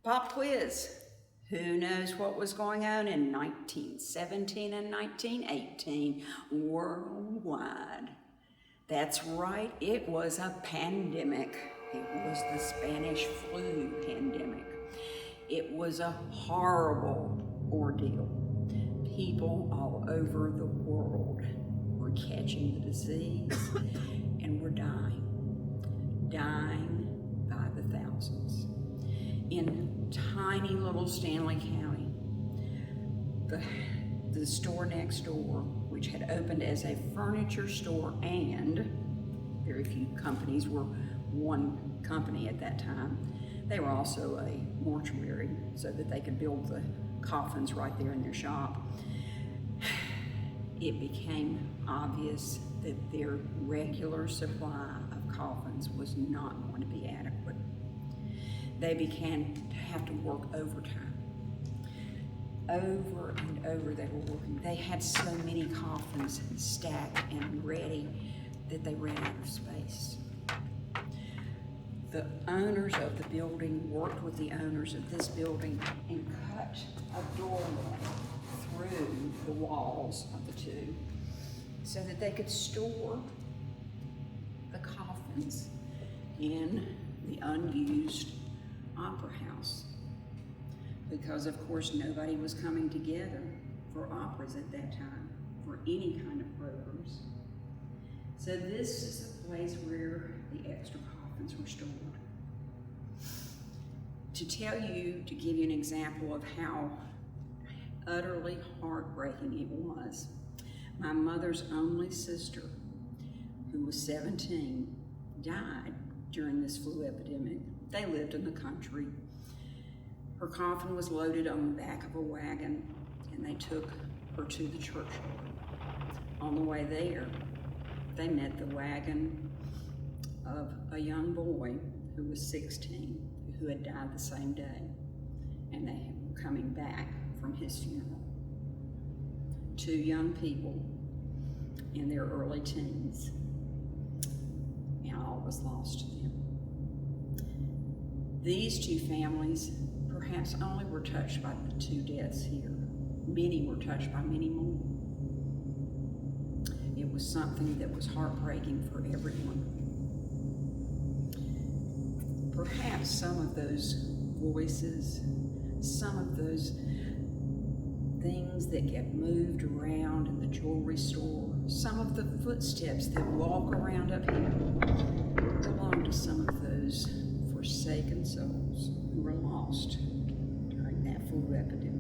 Pop quiz. Who knows what was going on in 1917 and 1918 worldwide? That's right, it was a pandemic. It was the Spanish flu pandemic. It was a horrible ordeal. People all over the world were catching the disease and were dying by the thousands. In tiny little Stanley County, the store next door, which had opened as a furniture store, and very few companies were one company at that time, they were also a mortuary so that they could build the coffins right there in their shop. It became obvious that their regular supply of coffins was not going to be adequate. They began to have to work overtime. Over and over they were working. They had so many coffins stacked and ready that they ran out of space. The owners of the building worked with the owners of this building and cut a doorway through the walls of the two so that they could store the coffins in the unused opera house, because of course nobody was coming together for operas at that time, for any kind of programs. So this is the place where the extra coffins were stored. To give you an example of how utterly heartbreaking it was, my mother's only sister, who was 17, died during this flu epidemic. They lived in the country. Her coffin was loaded on the back of a wagon, and they took her to the churchyard. On the way there, they met the wagon of a young boy who was 16, who had died the same day, and they were coming back from his funeral. Two young people in their early teens, and all was lost to them. These two families perhaps only were touched by the two deaths here. Many were touched by many more. It was something that was heartbreaking for everyone. Perhaps some of those voices, some of those things that get moved around in the jewelry store, some of the footsteps that walk around up here belong to some of those forsaken souls who were lost during that flu epidemic.